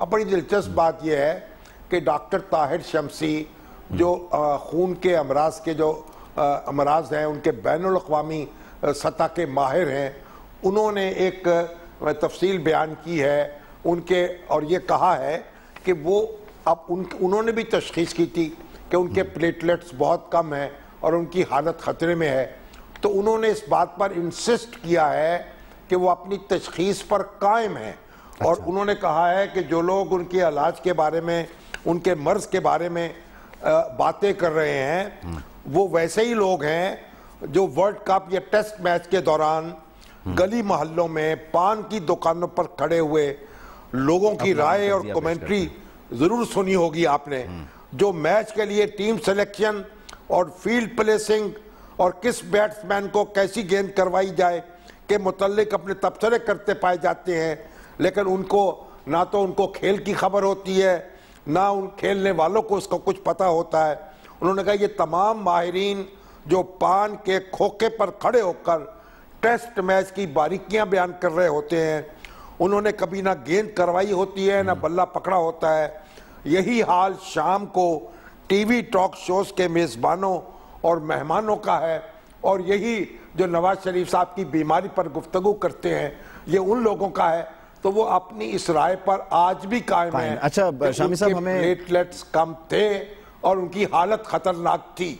اب بڑی دلچسپ بات یہ ہے کہ ڈاکٹر طاہر شمسی جو خون کے امراض کے جو امراض ہیں ان کے بین الاقوامی سطح کے ماہر ہیں، انہوں نے ایک تفصیل بیان کی ہے ان کے، اور یہ کہا ہے کہ وہ اب انہوں نے بھی تشخیص کی تھی کہ ان کے پلیٹلیٹس بہت کم ہیں اور ان کی حالت خطرے میں ہے، تو انہوں نے اس بات پر انسسٹ کیا ہے کہ وہ اپنی تشخیص پر قائم ہیں، اور انہوں نے کہا ہے کہ جو لوگ ان کے علاج کے بارے میں، ان کے مرض کے بارے میں باتیں کر رہے ہیں وہ ویسے ہی لوگ ہیں جو ورلڈ کپ یا ٹیسٹ میچ کے دوران گلی محلوں میں پان کی دکانوں پر کھڑے ہوئے لوگوں کی رائے اور کومنٹری ضرور سنی ہوگی آپ نے، جو میچ کے لیے ٹیم سلیکشن اور فیلڈ پلیسنگ اور کس بیٹسمین کو کیسی گیند کروائی جائے کے متعلق اپنے تبصرے کرتے پائے جاتے ہیں، لیکن ان کو نہ تو ان کو کھیل کی خبر ہوتی ہے نہ ان کھیلنے والوں کو اس کا کچھ پتہ ہوتا ہے۔ انہوں نے کہا یہ تمام ماہرین جو پان کے کھوکے پر کھڑے ہو کر ٹیسٹ میچ کی باریکیاں بیان کر رہے ہوتے ہیں، انہوں نے کبھی نہ گیند کروائی ہوتی ہے نہ بلہ پکڑا ہوتا ہے۔ یہی حال شام کو ٹی وی ٹاک شوز کے میزبانوں اور مہمانوں کا ہے، اور یہی جو نواز شریف صاحب کی بیماری پر گفتگو کرتے ہیں یہ ان لوگوں کا ہے، تو وہ اپنی اس رائے پر آج بھی قائم ہیں۔ اچھا شامی صاحب، ہمیں پلیٹلیٹس کم تھے اور ان کی حالت خطرناک تھی۔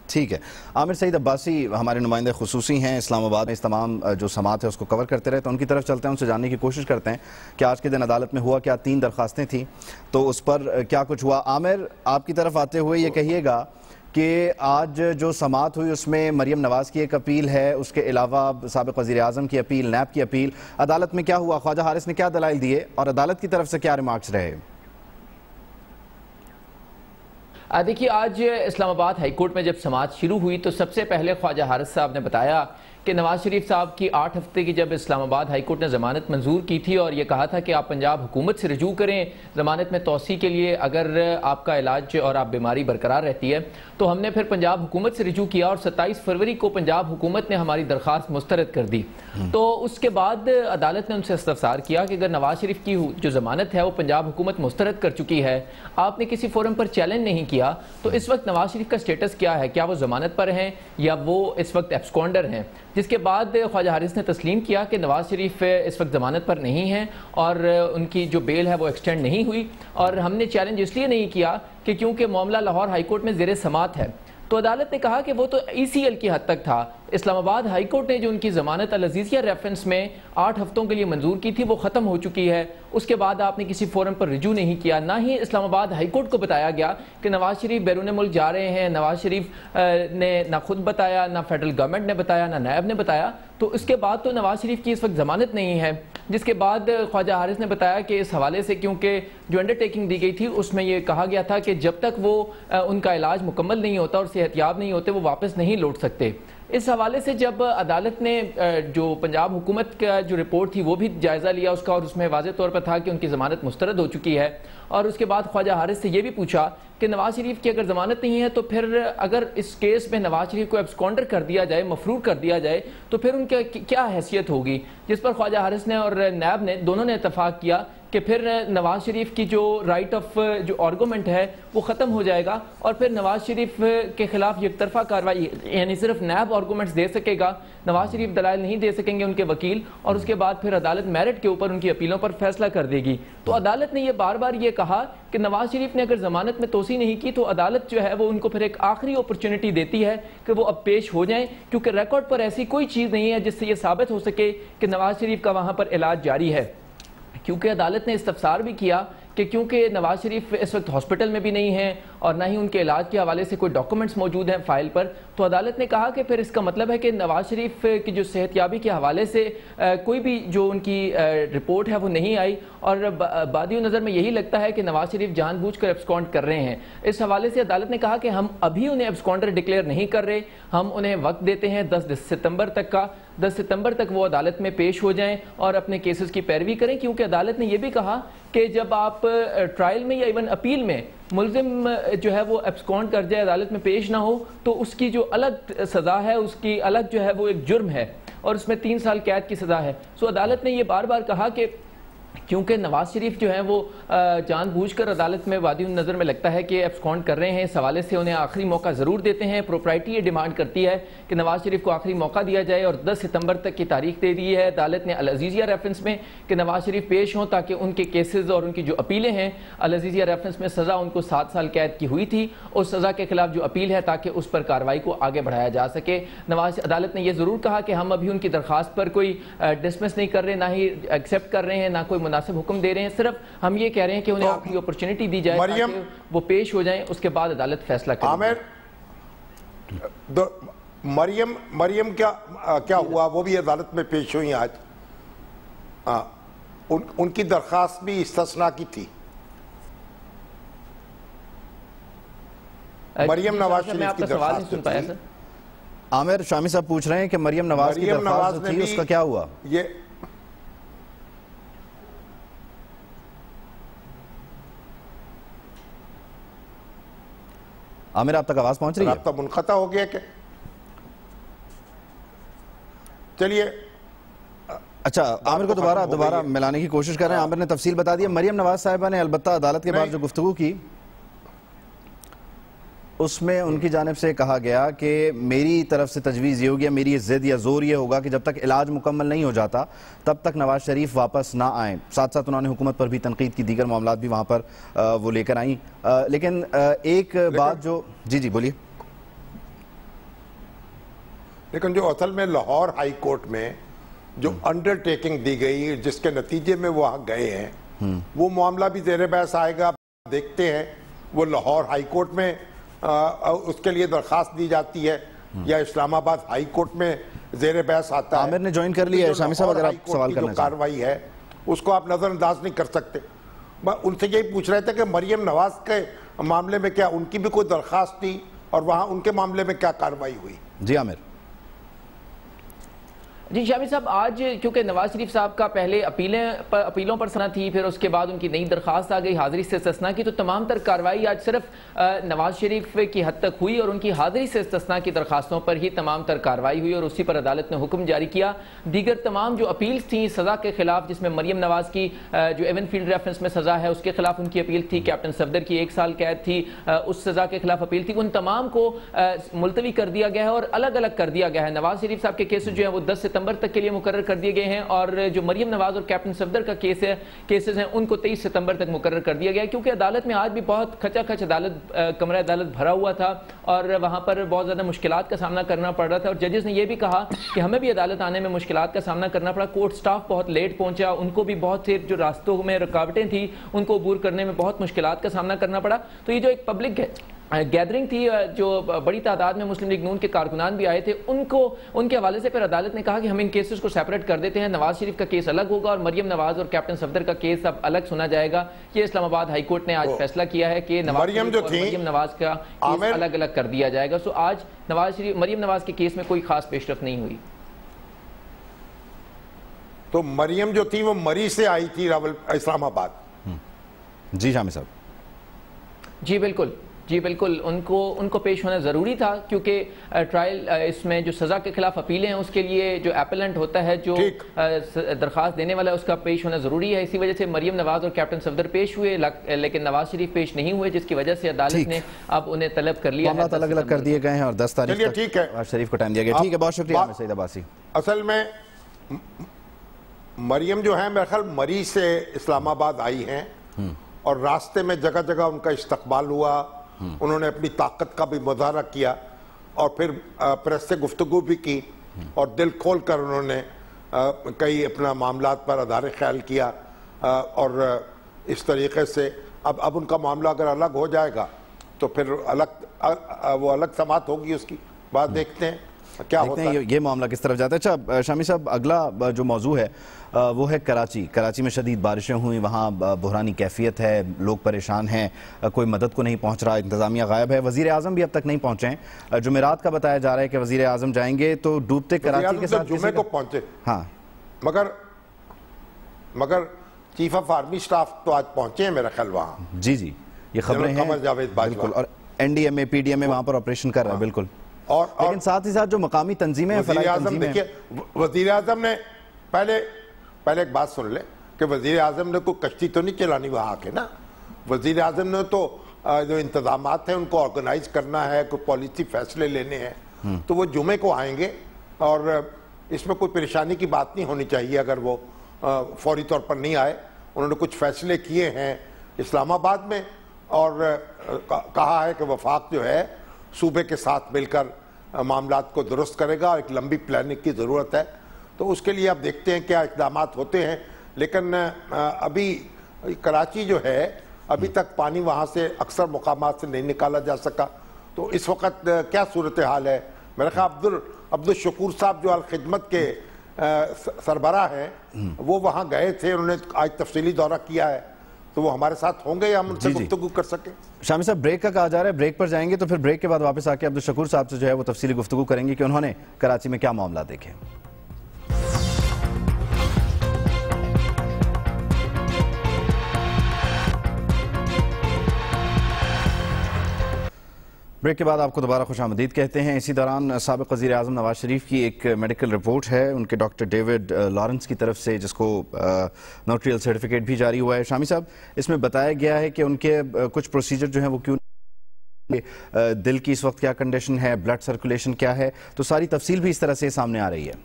ٹھیک ہے، عامر سعید عباسی ہمارے نمائندے خصوصی ہیں اسلام آباد میں، اس تمام جو سماعت ہے اس کو کور کرتے رہے، تو ان کی طرف چلتے ہیں، ان سے جاننے کی کوشش کرتے ہیں کہ آج کے دن عدالت میں ہوا کیا، 3 درخواستیں تھیں تو اس پر کیا کچھ ہوا۔ عامر، آپ کی طرف آتے ہوئے یہ کہیے گا کہ آج جو سماعت ہوئی اس میں مریم نواز کی ایک اپیل ہے، اس کے علاوہ سابق وزیر اعظم کی اپیل، نیب کی اپیل، عدالت میں کیا ہوا؟ خواجہ حارث نے کیا دلائل دیے اور عدالت کی طرف سے کیا ریمارکس رہے؟ دیکھیے، آج اسلام آباد ہائی کورٹ میں جب سماعت شروع ہوئی تو سب سے پہلے خواجہ حارث صاحب نے بتایا کہ نواز شریف صاحب کی 8 ہفتے کی جب اسلام آباد ہائی کورٹ نے ضمانت منظور کی تھی اور یہ کہا تھا کہ آپ پنجاب حکومت سے رجوع کریں ضمانت میں توسیع کے لیے اگر آپ کا علاج اور آپ بیماری برقرار رہتی ہے، تو ہم نے پھر پنجاب حکومت سے رجوع کیا اور 27 فروری کو پنجاب حکومت نے ہماری درخواست مسترد کر دی۔ تو اس کے بعد عدالت نے ان سے استفسار کیا کہ اگر نواز شریف کی جو ضمانت ہے وہ پنجاب حکومت مسترد کر چکی ہے، آپ نے کسی فورم پر چیلنج نہیں کیا، تو اس وقت نواز شریف کا سٹیٹس کیا ہے؟ کیا وہ ضمانت پر ہیں یا وہ اس وقت ایبسکونڈر ہیں؟ جس کے بعد خواجہ حارث نے تسلیم کیا کہ نواز شریف اس وقت ضمانت پر نہیں ہیں اور ان کی جو بیل ہے وہ ایکسٹینڈ نہیں ہوئی، اور ہم نے چیلنج اس لیے نہیں کیا کہ کیونکہ معاملہ لاہور ہائی کورٹ میں زیر سماعت ہے۔ تو عدالت نے کہا کہ وہ تو ای سی ایل کی حد تک تھا، اسلام آباد ہائی کورٹ نے جو ان کی ضمانت العزیزیہ ریفرنس میں 8 ہفتوں کے لیے منظور کی تھی وہ ختم ہو چکی ہے، اس کے بعد آپ نے کسی فورم پر رجوع نہیں کیا، نہ ہی اسلام آباد ہائی کورٹ کو بتایا گیا کہ نواز شریف بیرون ملک جا رہے ہیں، نواز شریف نے نہ خود بتایا، نہ فیڈرل گورنمنٹ نے بتایا، نہ نیب نے بتایا، تو اس کے بعد تو نواز شریف کی اس وقت ضمانت نہیں ہے۔ جس کے بعد خواجہ حارث نے بتایا کہ اس حوالے سے کیونکہ جو انڈر ٹیکنگ دی گئی تھی اس میں یہ کہا گیا تھا کہ جب تک وہ ان کا علاج مکمل نہیں ہوتا اور صحت یاب نہیں ہوتے وہ واپس نہیں لوٹ سکتے۔ اس حوالے سے جب عدالت نے جو پنجاب حکومت کا جو رپورٹ تھی وہ بھی جائزہ لیا اس کا، اور اس میں واضح طور پر تھا کہ ان کی ضمانت مسترد ہو چکی ہے، اور اس کے بعد خواجہ حارث سے یہ بھی پوچھا کہ نواز شریف کی اگر ضمانت نہیں ہے تو پھر اگر اس کیس میں نواز شریف کو ایبسکونڈر کر دیا جائے، مفرور کر دیا جائے، تو پھر ان کی کیا حیثیت ہوگی؟ جس پر خواجہ حارث نے اور نیب نے دونوں نے اتفاق کیا کہ پھر نواز شریف کی جو رائٹ آف جو آرگومنٹ ہے وہ ختم ہو جائے گا، اور پھر نواز شریف کے خلاف یک طرفہ کارروائی، یعنی صرف نیب آرگومنٹس دے سکے گا، نواز شریف دلائل نہیں دے سکیں گے ان کے وکیل، اور اس کے بعد پھر عدالت میرٹ کے اوپر ان کی اپیلوں پر فیصلہ کر دے گی۔ تو عدالت نے یہ بار بار یہ کہا کہ نواز شریف نے اگر ضمانت میں توسیع نہیں کی تو عدالت جو ہے وہ ان کو پھر ایک آخری اپرچونٹی دیتی ہے کہ وہ اب پیش ہو جائیں، کیونکہ ریکارڈ پر ایسی کوئی چیز نہیں ہے جس سے یہ ثابت ہو سکے کہ نواز شریف کا وہاں پر علاج جاری ہے۔ کیونکہ عدالت نے استفسار بھی کیا کہ کیونکہ نواز شریف اس وقت ہاسپٹل میں بھی نہیں ہیں اور نہ ہی ان کے علاج کے حوالے سے کوئی ڈاکومنٹس موجود ہیں فائل پر، تو عدالت نے کہا کہ پھر اس کا مطلب ہے کہ نواز شریف کی جو صحت یابی کے حوالے سے کوئی بھی جو ان کی رپورٹ ہے وہ نہیں آئی، اور بادی نظر میں یہی لگتا ہے کہ نواز شریف جان بوجھ کر ایبسکونڈ کر رہے ہیں۔ اس حوالے سے عدالت نے کہا کہ ہم ابھی انہیں ایبسکونڈر ڈکلیئر نہیں کر رہے، ہم انہیں وقت دیتے ہیں 10 ستمبر تک کا، 10 ستمبر تک وہ عدالت میں پیش ہو جائیں اور اپنے کیسز کی پیروی کریں، کیونکہ عدالت نے یہ بھی کہا کہ جب آپ ٹرائل میں یا ایون اپیل میں ملزم جو ہے وہ ایبسکونڈ کر جائے، عدالت میں پیش نہ ہو، تو اس کی جو الگ سزا ہے، اس کی الگ جو ہے وہ ایک جرم ہے اور اس میں 3 سال قید کی سزا ہے۔ سو عدالت نے یہ بار بار کہا کہ کیونکہ نواز شریف جو ہیں وہ جان بوجھ کر عدالت میں وادی النظر میں لگتا ہے کہ ایبسکونڈ کر رہے ہیں. اس حوالے سے انہیں آخری موقع ضرور دیتے ہیں. پروپرائٹی یہ ڈیمانڈ کرتی ہے کہ نواز شریف کو آخری موقع دیا جائے اور 10 ستمبر تک کی تاریخ دے دی ہے عدالت نے العزیزیہ ریفرنس میں کہ نواز شریف پیش ہوں تاکہ ان کے کیسز اور ان کی جو اپیلیں ہیں العزیزیہ ریفرنس میں سزا ان کو 7 سال قید کی ہوئی تھی اس سزا کے خلاف جو اپیل ہے تاکہ اس پر کارروائی کو آگے بڑھایا جا سکے. عدالت نے یہ ضرور کہا کہ ہم ابھی ان کی درخواست پر کوئی ڈسمس نہیں کر رہے, نہ ہی ایکسیپٹ کر رہے ہیں, نہ کوئی مناسب حکم دے رہے ہیں, صرف ہم یہ کہہ رہے ہیں کہ انہیں آخری اپرچونٹی دی جائے تاکہ وہ پیش ہو جائیں, اس کے بعد عدالت فیصلہ کرے. مریم کیا ہوا, وہ بھی عدالت میں پیش ہوئی آج. ان کی درخواست بھی استثناء کی تھی. مریم نواز شریف کی درخواست تھی. عامر شامی صاحب پوچھ رہے ہیں کہ مریم نواز کی درخواست تھی, اس کا کیا ہوا؟ یہ عامر آپ تک آواز پہنچ رہی ہے؟ رابطہ منقطع ہو گیا کہ چلیے اچھا عامر کو دوبارہ ملانے کی کوشش کر رہے ہیں. عامر نے تفصیل بتا دی. مریم نواز صاحبہ نے البتہ عدالت کے بعد جو گفتگو کی اس میں ان کی جانب سے کہا گیا کہ میری طرف سے تجویز یہ ہوگی, میری ضد یا زور یہ ہوگا کہ جب تک علاج مکمل نہیں ہو جاتا تب تک نواز شریف واپس نہ آئیں. ساتھ ساتھ انہوں نے حکومت پر بھی تنقید کی, دیگر معاملات بھی وہاں پر وہ لے کر آئیں. لیکن ایک بات جو جی بولیے. لیکن جو اصل میں لاہور ہائی کورٹ میں جو انڈرٹیکنگ دی گئی جس کے نتیجے میں وہاں گئے ہیں وہ معاملہ بھی زیر بحث آئے گا. دیکھتے ہیں وہ لاہور ہائی کورٹ میں اس کے لیے درخواست دی جاتی ہے یا اسلام آباد ہائی کورٹ میں زیر بحث آتا ہے. عامر نے جوائن کر لیا ہے. شامی صاحب اگر آپ سوال کرنا چاہیں. کاروائی ہے اس کو آپ نظر انداز نہیں کر سکتے. ان سے یہی پوچھ رہے تھے کہ مریم نواز کے معاملے میں کیا ان کی بھی کوئی درخواست تھی اور وہاں ان کے معاملے میں کیا کاروائی ہوئی؟ جی عامر. جی شامی صاحب, آج کیونکہ نواز شریف صاحب کا پہلے اپیلوں پر سنا تھی, پھر اس کے بعد ان کی نئی درخواست آ گئی حاضری سے استثناء کی, تو تمام تر کارروائی آج صرف نواز شریف کی حد تک ہوئی اور ان کی حاضری سے استثناء کی درخواستوں پر ہی تمام تر کارروائی ہوئی اور اسی پر عدالت نے حکم جاری کیا. دیگر تمام جو اپیلز تھیں سزا کے خلاف, جس میں مریم نواز کی جو ایون فیلڈ ریفرنس میں سزا ہے اس کے خلاف ان کی اپیل تھی, کیپٹن صفدر کی 1 سال قید تھی, اس سزا کے خلاف اپیل تھی, ان تمام کو ملتوی کر دیا گیا ہے اور الگ الگ کر دیا گیا ہے. نواز شریف صاحب کے کیسز جو ہیں وہ 10 ستمبر تک کے لیے مقرر کر دیے گئے ہیں اور جو مریم نواز اور کیپٹن صفدر کا کیسز ہیں ان کو 23 ستمبر تک مقرر کر دیا گیا ہے, کیونکہ عدالت میں آج بھی بہت کھچا کھچ کمرہ عدالت بھرا ہوا تھا اور وہاں پر بہت زیادہ مشکلات کا سامنا کرنا پڑ رہا تھا. اور ججز نے یہ بھی کہا کہ ہمیں بھی عدالت آنے میں مشکلات کا سامنا کرنا پڑا. کورٹ سٹاف بہت لیٹ پہنچا, ان کو بھی بہت سے جو راستوں میں رکاوٹیں تھیں ان کو عبور کرنے میں بہت مشکلات کا سامنا کرنا پڑا. تو یہ جو ایک پبلک گیدرنگ تھی, جو بڑی تعداد میں مسلم لیگ نون کے کارکنان بھی آئے تھے, ان کے حوالے سے پھر عدالت نے کہا کہ ہم ان کیسز کو سیپریٹ کر دیتے ہیں. نواز شریف کا کیس الگ ہوگا اور مریم نواز اور کیپٹن صفدر کا کیس اب الگ سنا جائے گا. یہ اسلام آباد ہائی کورٹ نے آج فیصلہ کیا ہے کہ مریم نواز کا کیس الگ الگ کر دیا جائے گا. سو آج مریم نواز کے کیس میں کوئی خاص پیش رفت نہیں ہوئی. تو مریم جو تھی وہ مری سے آئی تھی اسلام آباد. جی شامی صاحب. جی بالکل ان کو پیش ہونا ضروری تھا, کیونکہ ٹرائل اس میں جو سزا کے خلاف اپیلیں ہیں اس کے لیے جو اپیلنٹ ہوتا ہے, جو درخواست دینے والا ہے, اس کا پیش ہونا ضروری ہے. اسی وجہ سے مریم نواز اور کیپٹن صفدر پیش ہوئے لیکن نواز شریف پیش نہیں ہوئے, جس کی وجہ سے عدالت نے اب انہیں طلب کر لیا. معاملات الگ الگ کر دیے گئے ہیں اور 10 تاریخ تک نواز شریف کو ٹائم دیا گیا. ٹھیک ہے, بہت شکریہ سعید عباسی. اصل میں مریم جو ہیں میرے خیال مری سے اسلام آباد آئی ہیں اور راستے میں جگہ جگہ ان کا استقبال ہوا, انہوں نے اپنی طاقت کا بھی مظاہرہ کیا اور پھر پریس سے گفتگو بھی کی اور دل کھول کر انہوں نے کئی اپنا معاملات پر ادارِ خیال کیا اور اس طریقے سے اب ان کا معاملہ اگر الگ ہو جائے گا تو پھر وہ الگ سماعت ہوگی, اس کی بات دیکھتے ہیں کیا ہوتا ہے, یہ معاملہ کس طرف جاتا ہے. اچھا شامی صاحب, اگلا جو موضوع ہے وہ ہے کراچی میں شدید بارشیں ہوئیں, وہاں بحرانی کیفیت ہے, لوگ پریشان ہیں, کوئی مدد کو نہیں پہنچ رہا, انتظامیہ غائب ہے, وزیر اعظم بھی اب تک نہیں پہنچے ہیں. جمعرات کا بتایا جا رہا ہے کہ وزیر اعظم جائیں گے, تو ڈوبتے کراچی کے ساتھ جمعے کو پہنچے, ہاں, مگر چیف آف آرمی سٹاف تو آج پہنچے ہیں میرا خیال وہاں. جی یہ خبریں ہیں بالکل, اور NDMA PDMA وہاں پر آپریشن کر رہا ہے بالکل. لیکن ساتھ ہی ساتھ جو مقامی تنظیمیں ہیں, وزیر اعظم نے پہلے ایک بات سن لیں کہ وزیر اعظم نے کوئی کشتی تو نہیں چلانی وہاں آ کے نا. وزیر اعظم نے تو جو انتظامات ہیں ان کو آرگنائز کرنا ہے, کوئی پالیسی فیصلے لینے ہیں, تو وہ جمعے کو آئیں گے, اور اس میں کوئی پریشانی کی بات نہیں ہونی چاہیے اگر وہ فوری طور پر نہیں آئے. انہوں نے کچھ فیصلے کیے ہیں اسلام آباد میں, اور کہا ہے کہ وفاق جو ہے صوبے کے ساتھ مل کر معاملات کو درست کرے گا, اور ایک لمبی پلاننگ کی ضرورت ہے. تو اس کے لیے آپ دیکھتے ہیں کیا اقدامات ہوتے ہیں. لیکن ابھی کراچی جو ہے ابھی تک پانی وہاں سے اکثر مقامات سے نہیں نکالا جا سکا. تو اس وقت کیا صورتحال ہے؟ میرا خیال عبدالشکور صاحب جو الخدمت کے سربراہ ہیں وہ وہاں گئے تھے, انہوں نے آج تفصیلی دورہ کیا ہے, تو وہ ہمارے ساتھ ہوں گے یا ہم ان سے گفتگو کر سکیں؟ شامی صاحب بریک کا کہا جا رہا ہے, بریک پر جائیں گے, تو پھر بریک کے بعد واپس آ کے عبدالشکور صاحب سے جو ہے وہ تفصیلی گفتگو کریں گے کہ انہوں نے کراچی میں کیا معاملہ دیکھے. بریک کے بعد آپ کو دوبارہ خوش آمدید کہتے ہیں. اسی دوران سابق وزیر اعظم نواز شریف کی ایک میڈیکل رپورٹ ہے ان کے ڈاکٹر ڈیوڈ لارنس کی طرف سے, جس کو نوٹریل سرٹیفکیٹ بھی جاری ہوا ہے. شامی صاحب, اس میں بتایا گیا ہے کہ ان کے کچھ پروسیجر جو ہیں وہ کیوں, دل کی اس وقت کیا کنڈیشن ہے, بلڈ سرکولیشن کیا ہے, تو ساری تفصیل بھی اس طرح سے سامنے آ رہی ہے.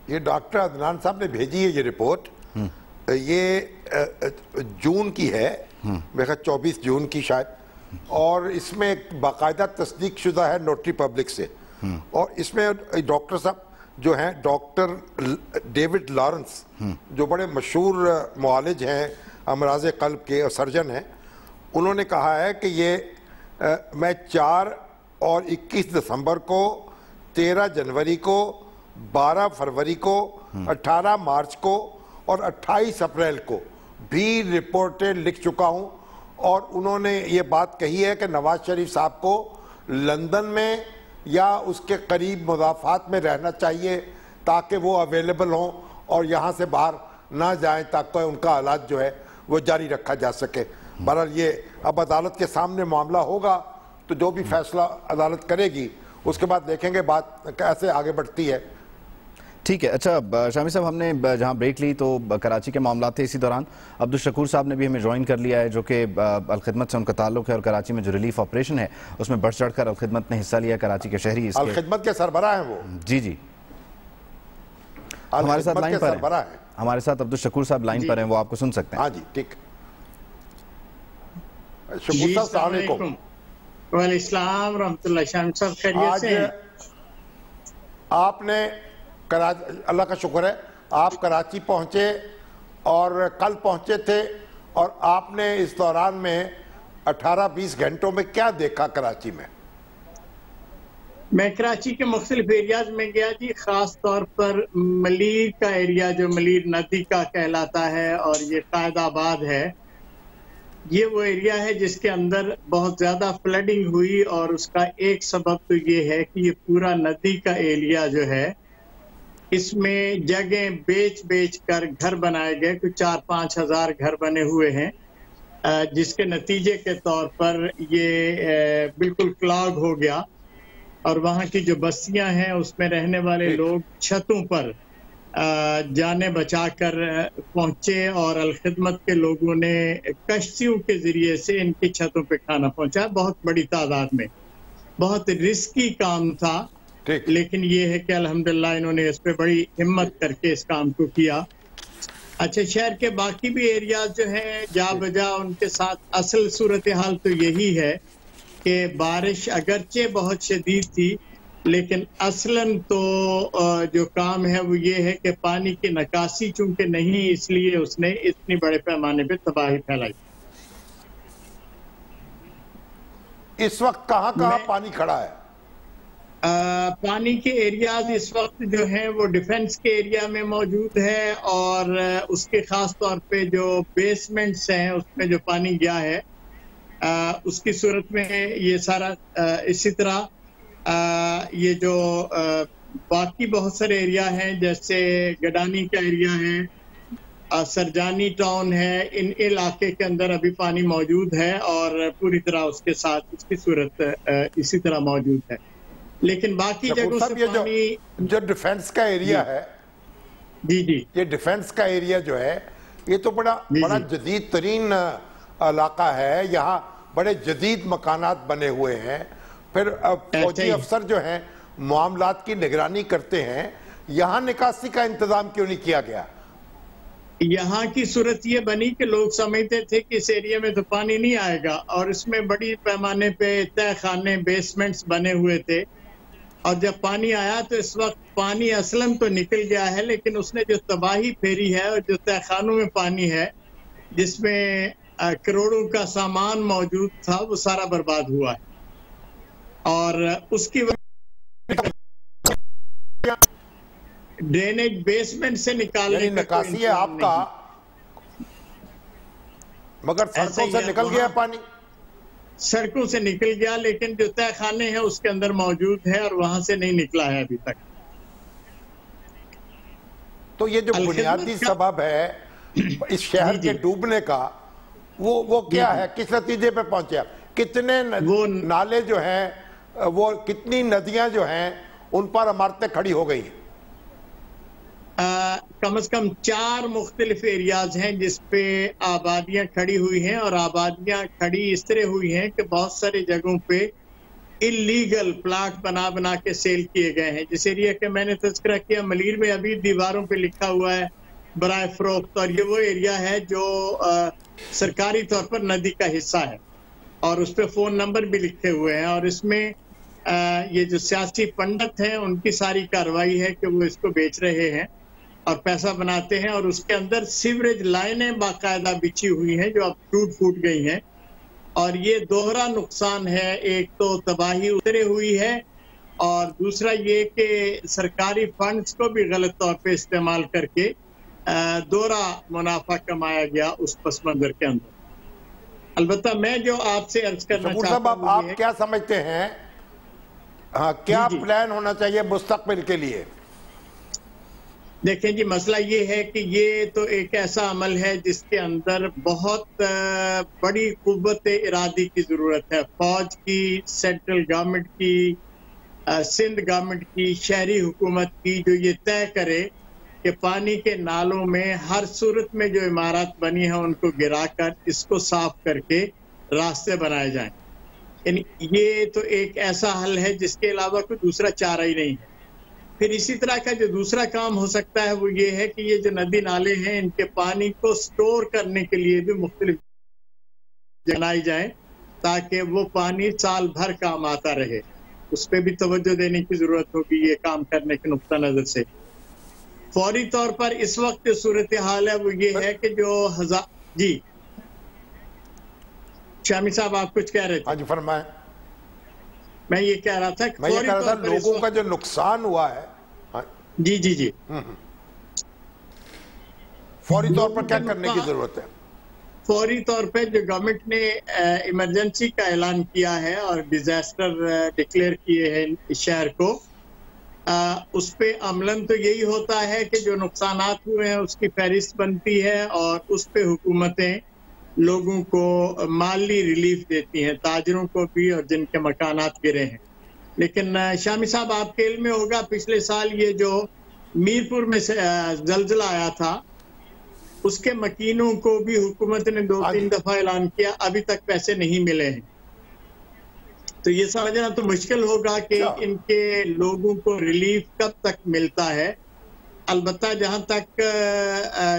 یہ ڈاکٹر عدنان صاحب نے بھیجی ہے یہ رپورٹ, یہ جون کی ہے, میرے خیال 24 جون کی شاید, اور اس میں ایک باقاعدہ تصدیق شدہ ہے نوٹری پبلک سے. اور اس میں ڈاکٹر صاحب جو ہیں ڈاکٹر ڈیوڈ لارنس, جو بڑے مشہور معالج ہیں امراض قلب کے اور سرجن ہیں, انہوں نے کہا ہے کہ یہ میں 4 اور 21 دسمبر کو, 13 جنوری کو, 12 فروری کو, 18 مارچ کو اور 28 اپریل کو بھی رپورٹیں لکھ چکا ہوں. اور انہوں نے یہ بات کہی ہے کہ نواز شریف صاحب کو لندن میں یا اس کے قریب مضافات میں رہنا چاہیے تاکہ وہ اویلیبل ہوں اور یہاں سے باہر نہ جائیں, تاکہ ان کا علاج جو ہے وہ جاری رکھا جا سکے. بہرحال یہ اب عدالت کے سامنے معاملہ ہوگا, تو جو بھی فیصلہ عدالت کرے گی اس کے بعد دیکھیں گے بات کیسے آگے بڑھتی ہے. ٹھیک ہے. اچھا شامی صاحب, ہم نے جہاں بریک لی تو کراچی کے معاملات تھے, اسی دوران عبدالشکور صاحب نے بھی ہمیں جوائن کر لیا ہے, جو کہ الخدمت سے ان کا تعلق ہے, اور کراچی میں جو ریلیف آپریشن ہے اس میں بڑھ چڑھ کر الخدمت نے حصہ لیا. کراچی کے شہری الخدمت کے سربراہ ہیں وہ. جی ہمارے ساتھ لائن پر ہیں, ہمارے ساتھ عبدالشکور صاحب لائن پر ہیں, وہ آپ کو سن سکتے ہیں. ہاں جی ٹھیک. شکور صاحب السلام علیکم. وعلیکم السلام رحمۃ اللہ. شامی صاحب خیریت سے ہیں؟ آپ نے اللہ کا شکر ہے, آپ کراچی پہنچے اور کل پہنچے تھے, اور آپ نے اس دوران میں 18-20 گھنٹوں میں کیا دیکھا کراچی میں؟ میں کراچی کے مختلف ایریاز میں گیا جی, خاص طور پر ملیر کا ایریا جو ملیر ندی کا کہلاتا ہے, اور یہ قائد آباد ہے. یہ وہ ایریا ہے جس کے اندر بہت زیادہ فلڈنگ ہوئی, اور اس کا ایک سبب تو یہ ہے کہ یہ پورا ندی کا ایریا جو ہے اس میں جگہیں بیچ کر گھر بنائے گئے, کچھ 4-5 ہزار گھر بنے ہوئے ہیں, جس کے نتیجے کے طور پر یہ بالکل کلاگ ہو گیا, اور وہاں کی جو بستیاں ہیں اس میں رہنے والے لوگ چھتوں پر جانیں بچا کر پہنچے, اور الخدمت کے لوگوں نے کشتیوں کے ذریعے سے ان کی چھتوں پہ کھانا پہنچایا, بہت بڑی تعداد میں. بہت رسکی کام تھا, لیکن یہ ہے کہ الحمدللہ انہوں نے اس پہ بڑی ہمت کر کے اس کام کو کیا. اچھا, شہر کے باقی بھی ایریاز جو ہیں جا بجا ان کے ساتھ اصل صورتحال تو یہی ہے کہ بارش اگرچہ بہت شدید تھی, لیکن اصلاً تو جو کام ہے وہ یہ ہے کہ پانی کی نکاسی چونکہ نہیں, اس لیے اس نے اتنی بڑے پیمانے پہ تباہی پھیلائی. اس وقت کہاں پانی کھڑا ہے؟ پانی کے ایریاز اس وقت جو ہیں وہ ڈیفنس کے ایریا میں موجود ہے, اور اس کے خاص طور پہ جو بیسمنٹس ہیں اس میں جو پانی گیا ہے اس کی صورت میں یہ سارا. اسی طرح یہ جو باقی بہت سارے ایریا ہیں جیسے گڈانی کا ایریا ہے, سرجانی ٹاؤن ہے, ان علاقے کے اندر ابھی پانی موجود ہے, اور پوری طرح اس کے ساتھ اس کی صورت اسی طرح موجود ہے. لیکن باقی جگہوں سے جو ڈیفنس کا ایریا ہے جی جی یہ ڈیفنس کا ایریا جو ہے یہ تو بڑا جدید ترین علاقہ ہے، یہاں بڑے جدید مکانات بنے ہوئے ہیں، پھر فوجی افسر جو ہیں معاملات کی نگرانی کرتے ہیں، یہاں نکاسی کا انتظام کیوں نہیں کیا گیا؟ یہاں کی صورت یہ بنی کہ لوگ سمجھتے تھے کہ اس ایریا میں تو پانی نہیں آئے گا، اور اس میں بڑی پیمانے پہ تہ خانے بیسمنٹس بنے ہوئے تھے، اور جب پانی آیا تو اس وقت پانی اصلاً تو نکل گیا ہے، لیکن اس نے جو تباہی پھیری ہے اور جو تہ خانوں میں پانی ہے جس میں کروڑوں کا سامان موجود تھا وہ سارا برباد ہوا ہے، اور اس کی وجہ ڈرینیج بیسمنٹ سے نکالنے یعنی نکاسی ہے آپ کا، مگر سڑکوں سے نکل گیا پانی؟ سڑکوں سے نکل گیا، لیکن جو تہ خانے ہیں اس کے اندر موجود ہے اور وہاں سے نہیں نکلا ہے ابھی تک۔ تو یہ جو بنیادی سبب ہے اس شہر کے ڈوبنے کا وہ کیا ہے؟ کس نتیجے پہ پہنچے آپ؟ کتنے نالے جو ہیں، وہ کتنی ندیاں جو ہیں ان پر عمارتیں کھڑی ہو گئی ہیں؟ کم از کم 4 مختلف ایریاز ہیں جس پہ آبادیاں کھڑی ہوئی ہیں، اور آبادیاں کھڑی اس طرح ہوئی ہیں کہ بہت سارے جگہوں پہ اللیگل پلاٹ بنا کے سیل کیے گئے ہیں۔ جس ایریا کے میں نے تذکرہ کیا ملیر میں ابھی دیواروں پہ لکھا ہوا ہے برائے فروخت، اور یہ وہ ایریا ہے جو سرکاری طور پر ندی کا حصہ ہے، اور اس پہ فون نمبر بھی لکھے ہوئے ہیں، اور اس میں یہ جو سیاسی پنڈت ہیں ان کی ساری کارروائی ہے کہ وہ اس کو بیچ رہے ہیں اور پیسہ بناتے ہیں، اور اس کے اندر سیوریج لائنیں باقاعدہ بچھی ہوئی ہیں جو اب ٹوٹ گئی ہیں، اور یہ دوہرا نقصان ہے۔ ایک تو تباہی اترے ہوئی ہے، اور دوسرا یہ کہ سرکاری فنڈز کو بھی غلط طور پہ استعمال کر کے دوہرا منافع کمایا گیا اس پس منظر کے اندر۔ البتہ میں جو آپ سے عرض کرنا چاہتا ہوں، آپ کیا سمجھتے ہیں کیا پلان ہونا چاہیے مستقبل کے لیے؟ دیکھیں جی، مسئلہ یہ ہے کہ یہ تو ایک ایسا عمل ہے جس کے اندر بہت بڑی قوت ارادی کی ضرورت ہے، فوج کی، سینٹرل گورنمنٹ کی، سندھ گورنمنٹ کی، شہری حکومت کی، جو یہ طے کرے کہ پانی کے نالوں میں ہر صورت میں جو عمارات بنی ہیں ان کو گرا کر اس کو صاف کر کے راستے بنائے جائیں۔ یعنی یہ تو ایک ایسا حل ہے جس کے علاوہ کوئی دوسرا چارہ ہی نہیں ہے۔ پھر اسی طرح کا جو دوسرا کام ہو سکتا ہے وہ یہ ہے کہ یہ جو ندی نالے ہیں ان کے پانی کو سٹور کرنے کے لیے بھی مختلف بنائی جائیں تاکہ وہ پانی سال بھر کام آتا رہے۔ اس پہ بھی توجہ دینے کی ضرورت ہوگی یہ کام کرنے کے نقطہ نظر سے۔ فوری طور پر اس وقت جو صورتحال ہے وہ یہ ہے کہ جو جی شامی صاحب آپ کچھ کہہ رہے تھے؟ ہاں جی فرمائیں۔ میں یہ کہہ رہا تھا کہ لوگوں کا جو نقصان ہوا ہے، جی جی جی فوری طور پر کیا کرنے کی ضرورت ہے؟ فوری طور پہ جو گورنمنٹ نے ایمرجنسی کا اعلان کیا ہے اور ڈیزاسٹر ڈکلیئر کیے ہیں اس شہر کو، اس پہ عملاً تو یہی ہوتا ہے کہ جو نقصانات ہوئے ہیں اس کی فہرست بنتی ہے اور اس پہ حکومتیں لوگوں کو مالی ریلیف دیتی ہیں، تاجروں کو بھی اور جن کے مکانات گرے ہیں۔ لیکن شامی صاحب آپ کے علم میں ہوگا پچھلے سال یہ جو میرپور میں زلزلہ آیا تھا اس کے مکینوں کو بھی حکومت نے 2-3 دفعہ اعلان کیا، ابھی تک پیسے نہیں ملے ہیں۔ تو یہ سمجھنا تو مشکل ہوگا کہ ان کے لوگوں کو ریلیف کب تک ملتا ہے۔ البتہ جہاں تک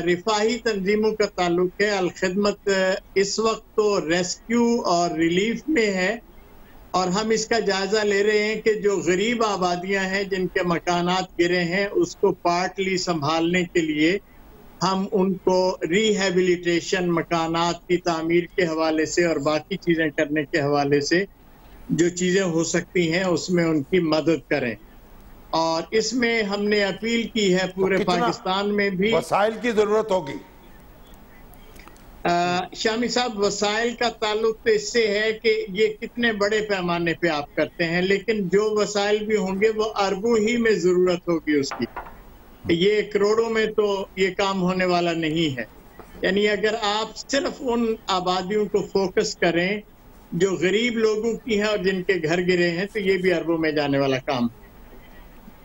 رفاہی تنظیموں کا تعلق ہے، الخدمت اس وقت تو ریسکیو اور ریلیف میں ہے، اور ہم اس کا جائزہ لے رہے ہیں کہ جو غریب آبادیاں ہیں جن کے مکانات گرے ہیں اس کو پارٹلی سنبھالنے کے لیے ہم ان کو ریہیبلیٹیشن، مکانات کی تعمیر کے حوالے سے اور باقی چیزیں کرنے کے حوالے سے جو چیزیں ہو سکتی ہیں اس میں ان کی مدد کریں۔ اور اس میں ہم نے اپیل کی ہے پورے پاکستان میں بھی وسائل کی ضرورت ہوگی۔ شامی صاحب وسائل کا تعلق تو اس سے ہے کہ یہ کتنے بڑے پیمانے پہ آپ کرتے ہیں، لیکن جو وسائل بھی ہوں گے وہ اربوں ہی میں ضرورت ہوگی اس کی، یہ کروڑوں میں تو یہ کام ہونے والا نہیں ہے۔ یعنی اگر آپ صرف ان آبادیوں کو فوکس کریں جو غریب لوگوں کی ہیں اور جن کے گھر گرے ہیں تو یہ بھی اربوں میں جانے والا کام ہے۔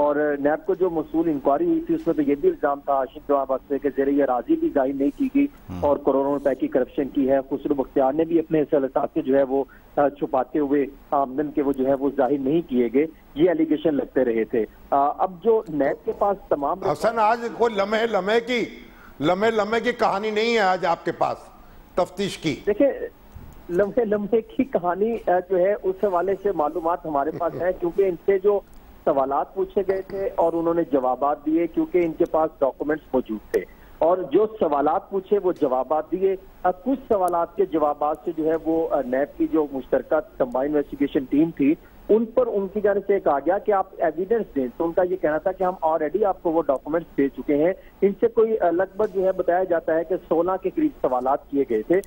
اور نیب کو جو موصول انکوائری ہوئی تھی اس میں تو یہ بھی الزام تھا ہاشم جواب بخش سے کہ زیر اراضی بھی ظاہر نہیں کی گئی اور کروڑوں روپے کی کرپشن کی ہے. خسرو بختیار نے بھی اپنے اثاثے جو ہے وہ چھپاتے ہوئے آمدن کے وہ جو ہے وہ ظاہر نہیں کیے گئے, یہ ایلیگیشن لگتے رہے تھے. اب جو نیب کے پاس تمام حسن آج کوئی لمحے کی کہانی نہیں ہے آج آپ کے پاس تفتیش کی. دیکھیں لمحے کی کہانی جو ہے اس حوالے سے معلومات ہمارے پاس ہے کیونکہ ان سے جو سوالات پوچھے گئے تھے اور انہوں نے جوابات دیے کیونکہ ان کے پاس ڈاکومنٹس موجود تھے اور جو سوالات پوچھے وہ جوابات دیے. کچھ سوالات کے جوابات سے جو ہے وہ نیب کی جو مشترکہ کمبائنڈ انویسٹیگیشن ٹیم تھی ان پر ان کی جانب سے کہا گیا کہ آپ ایویڈنس دیں, تو ان کا یہ کہنا تھا کہ ہم آلریڈی آپ کو وہ ڈاکومنٹس دے چکے ہیں. ان سے کوئی لگ بھگ جو ہے بتایا جاتا ہے کہ 16 کے قریب سوالات کیے گئے تھے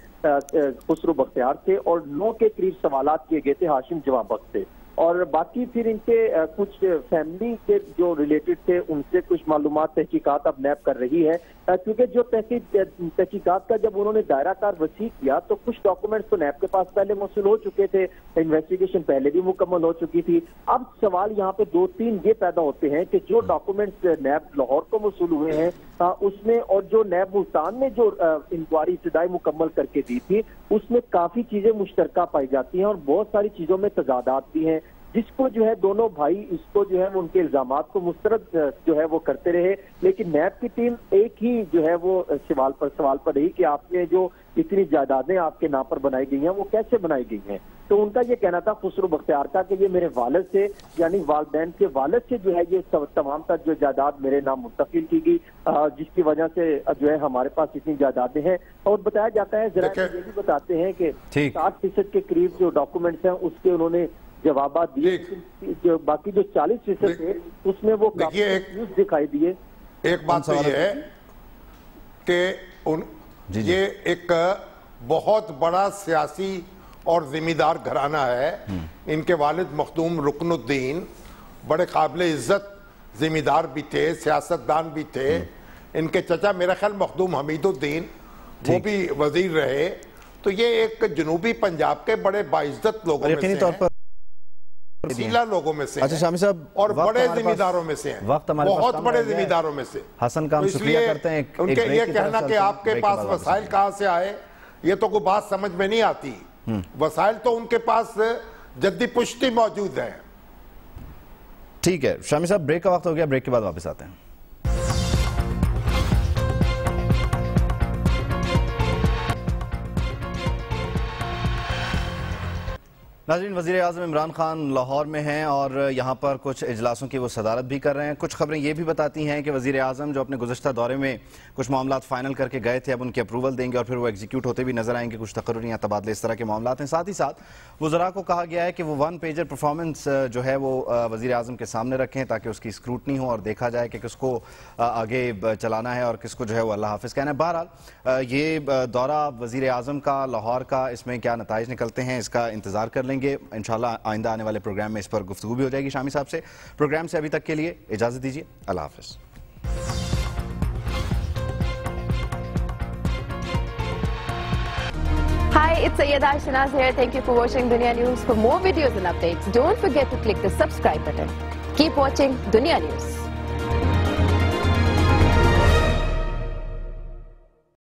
خسرو بختیار سے اور 9 کے قریب سوالات کیے گئے تھے ہاشم جواب بخش سے, اور باقی پھر ان کے کچھ فیملی کے جو ریلیٹڈ تھے ان سے کچھ معلومات تحقیقات اب نیب کر رہی ہے کیونکہ جو تحقیقات کا جب انہوں نے دائرہ کار وسیع کیا تو کچھ ڈاکومنٹس تو نیب کے پاس پہلے موصول ہو چکے تھے, انویسٹیگیشن پہلے بھی مکمل ہو چکی تھی. اب سوال یہاں پہ 2-3 یہ پیدا ہوتے ہیں کہ جو ڈاکومنٹس نیب لاہور کو موصول ہوئے ہیں اس میں اور جو نیب ملتان نے جو انکوائری ابتدائی مکمل کر کے دی تھی اس میں کافی چیزیں مشترکہ پائی جاتی ہیں اور بہت ساری چیزوں میں تضادات بھی ہیں, جس کو جو ہے دونوں بھائی اس کو جو ہے ان کے الزامات کو مسترد جو ہے وہ کرتے رہے. لیکن نیب کی ٹیم ایک ہی جو ہے وہ سوال پر رہی کہ آپ نے جو اتنی جائیدادیں آپ کے نام پر بنائی گئی ہیں وہ کیسے بنائی گئی ہیں. تو ان کا یہ کہنا تھا خسرو بختیار کا کہ یہ میرے والد سے یعنی والدین کے والد سے جو ہے یہ تمام تر جو جائیداد میرے نام منتقل کی گئی جس کی وجہ سے جو ہے ہمارے پاس اتنی جائیدادیں ہیں. اور بتایا جاتا ہے ذرائع یہ بھی بتاتے ہیں کہ 60% کے قریب جو ڈاکومنٹس ہیں اس کے انہوں نے جوابات دیے, جو باقی جو 40% تھے اس میں وہ نیوز دکھائی دیے. ایک بات تو یہ ہے کہ یہ ایک بہت بڑا سیاسی اور ذمہ دار گھرانہ ہے. ان کے والد مخدوم رکن الدین بڑے قابل عزت ذمہ دار بھی تھے, سیاستدان بھی تھے. ان کے چچا میرا خیال مخدوم حمید الدین وہ بھی وزیر رہے. تو یہ ایک جنوبی پنجاب کے بڑے باعزت لوگوں میں سے ہیں, وسیلہ لوگوں میں سے ہیں اور بڑے ذمہ داروں میں سے ہیں, بہت بڑے ذمہ داروں میں سے. حسن کا ہم شکریہ کرتے ہیں. ان کے یہ کہنا کہ آپ کے پاس وسائل کہاں سے آئے یہ تو کوئی بات سمجھ میں نہیں آتی. وسائل تو ان کے پاس جدی پشتی موجود ہے. ٹھیک ہے شامی صاحب, بریک کا وقت ہو گیا, بریک کے بعد واپس آتے ہیں. ناظرین, وزیر اعظم عمران خان لاہور میں ہیں اور یہاں پر کچھ اجلاسوں کی وہ صدارت بھی کر رہے ہیں. کچھ خبریں یہ بھی بتاتی ہیں کہ وزیر اعظم جو اپنے گزشتہ دورے میں کچھ معاملات فائنل کر کے گئے تھے اب ان کی اپروول دیں گے اور پھر وہ ایگزیکیوٹ ہوتے بھی نظر آئیں گے. کچھ تقرریاں, تبادلے, اس طرح کے معاملات ہیں. ساتھ ہی ساتھ وزراء کو کہا گیا ہے کہ وہ 1 پیجر پرفارمنس جو ہے وہ وزیر اعظم کے سامنے رکھیں تاکہ اس کی اسکروٹنی ہو اور دیکھا جائے کہ کس کو آگے چلانا ہے اور کس کو جو ہے وہ اللہ حافظ کہنا ہے. بہرحال یہ دورہ وزیر اعظم کا لاہور کا, اس میں کیا نتائج نکلتے ہیں اس کا انتظار کر لیں گے. انشاءاللہ آئندہ آنے والے پروگرام میں اس پر گفتگو بھی ہو جائے گی شامی صاحب سے. پروگرام سے ابھی تک کے لیے اجازت دیجیے, اللہ حافظ. Hi, it's Sayyeda Shanaz here. Thank you for watching Dunya News. For more videos and updates, don't forget to click the subscribe button. Keep watching Dunya News.